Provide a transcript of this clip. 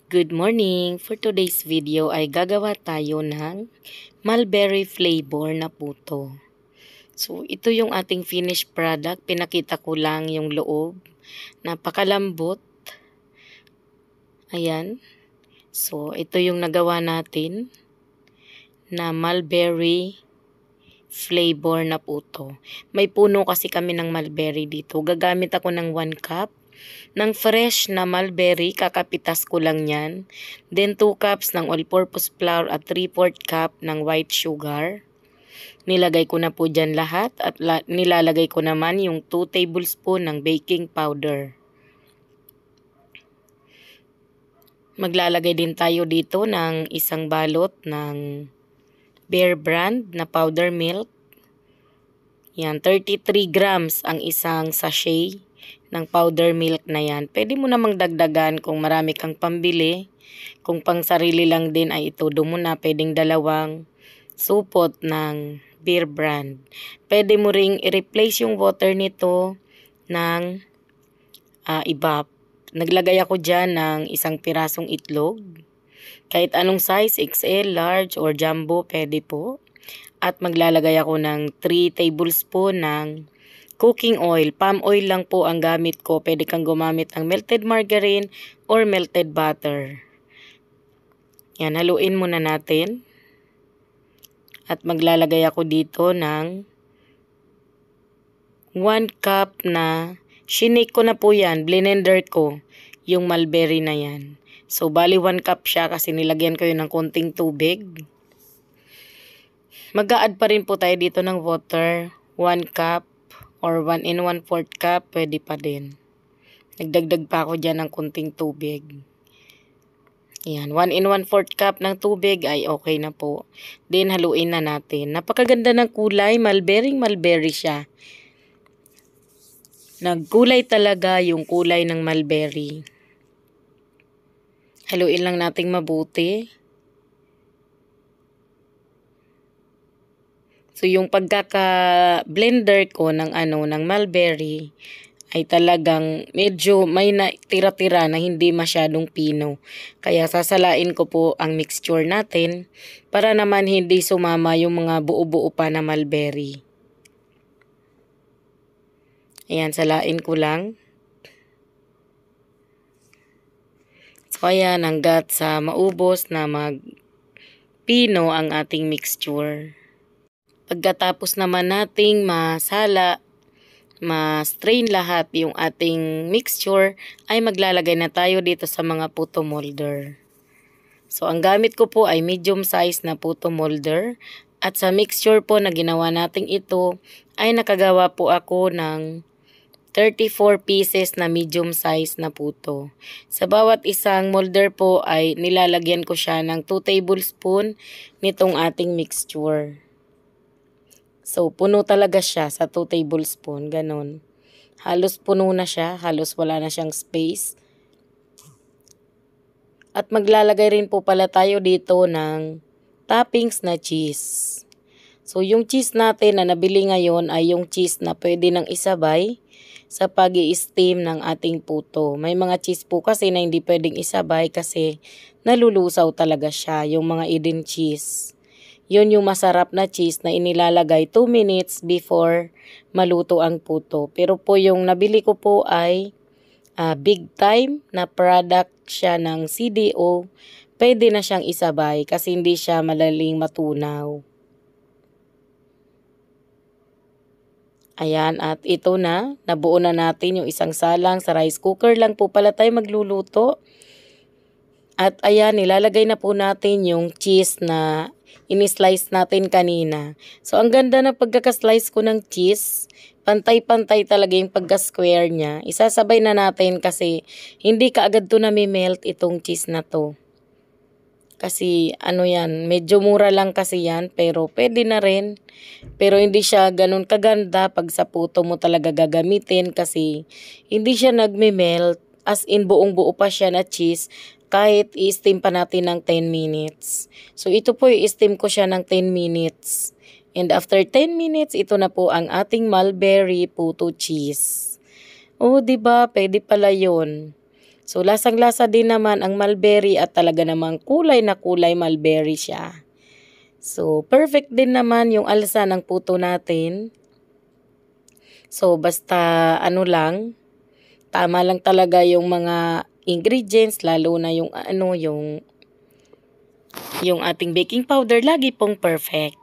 Good morning! For today's video ay gagawa tayo ng mulberry flavor na puto. So, ito yung ating finished product. Pinakita ko lang yung loob. Napakalambot. Ayan. So, ito yung nagawa natin na mulberry flavor na puto. May puno kasi kami ng mulberry dito. Gagamit ako ng 1 cup. Ng fresh na mulberry, kakapitas ko lang yan. Then 2 cups ng all-purpose flour at 3/4 cup ng white sugar. Nilagay ko na po dyan lahat at nilalagay ko naman yung 2 tablespoon ng baking powder. Maglalagay din tayo dito ng isang balot ng Bear Brand na powder milk. Yan, 33 grams ang isang sachet ng powder milk na yan. Pwede mo namang dagdagan kung marami kang pambili. Kung pang sarili lang din ay itudo mo na. Pwedeng 2 supot ng Bear Brand. Pwede mo ring i-replace yung water nito ng evap. Naglagay ako dyan ng 1 pirasong itlog. Kahit anong size, XL, large, or jumbo, pwede po. At maglalagay ako ng 3 tablespoon ng cooking oil. Palm oil lang po ang gamit ko. Pwede kang gumamit ng melted margarine or melted butter. Yan, haluin muna natin. At maglalagay ako dito ng 1 cup na, shinake ko na po yan, blender ko, yung mulberry na yan. So, bali 1 cup siya kasi nilagyan ko yun ng konting tubig. Mag-a-add pa rin po tayo dito ng water, 1 cup. Or 1 and 1/4 cup, pwede pa din. Nagdagdag pa ako dyan ng kunting tubig. Ayan, 1 and 1/4 cup ng tubig ay okay na po. Then, haluin na natin. Napakaganda ng kulay, mulberry siya. Nagkulay talaga yung kulay ng mulberry. Haluin lang nating mabuti. So, yung pagkaka-blender ko ng mulberry ay talagang medyo may tira-tira na hindi masyadong pino. Kaya sasalain ko po ang mixture natin para naman hindi sumama yung mga buo-buo pa na mulberry. Ayan, salain ko lang. So, ayan, hanggat sa maubos na magpino ang ating mixture. Pagkatapos naman nating masala, ma-strain lahat yung ating mixture, ay maglalagay na tayo dito sa mga puto molder. So, ang gamit ko po ay medium size na puto molder. At sa mixture po na ginawa nating ito, ay nakagawa po ako ng 34 pieces na medium size na puto. Sa bawat isang molder po ay nilalagyan ko siya ng 2 tablespoon nitong ating mixture. So, puno talaga siya sa 2 tablespoon, ganun. Halos puno na siya, halos wala na siyang space. At maglalagay rin po pala tayo dito ng toppings na cheese. So, yung cheese natin na nabili ngayon ay yung cheese na pwede nang isabay sa pag-i-steam ng ating puto. May mga cheese po kasi na hindi pwedeng isabay kasi nalulusaw talaga siya, yung mga Eden cheese. Yun yung masarap na cheese na inilalagay 2 minutes before maluto ang puto. Pero po yung nabili ko po ay big time na product siya ng CDO. Pwede na siyang isabay kasi hindi siya malaling matunaw. Ayan, at ito na. Nabuo na natin yung isang salang sa rice cooker lang po pala tayo magluluto. At ayan, nilalagay na po natin yung cheese na ini-slice natin kanina. So, ang ganda ng pagkaka-slice ko ng cheese. Pantay-pantay talaga yung pagka-square niya. Isasabay na natin kasi hindi kaagad to nami-melt itong cheese na to. Kasi yan, medyo mura lang kasi yan pero pwede na rin. Pero hindi siya ganun kaganda pag sa puto mo talaga gagamitin kasi hindi siya nagme-melt. As in buong buo pa siya na cheese. Kahit i-steam pa natin ng 10 minutes. So, ito po i-steam ko siya ng 10 minutes. And after 10 minutes, ito na po ang ating mulberry puto cheese. Oh, diba? Pwede pala yun. So, lasang-lasa din naman ang mulberry at talaga namang kulay na kulay mulberry siya. So, perfect din naman yung alsa ng puto natin. So, basta ano lang, tama lang talaga yung mga ingredients, lalo na yung yung ating baking powder, lagi pong perfect.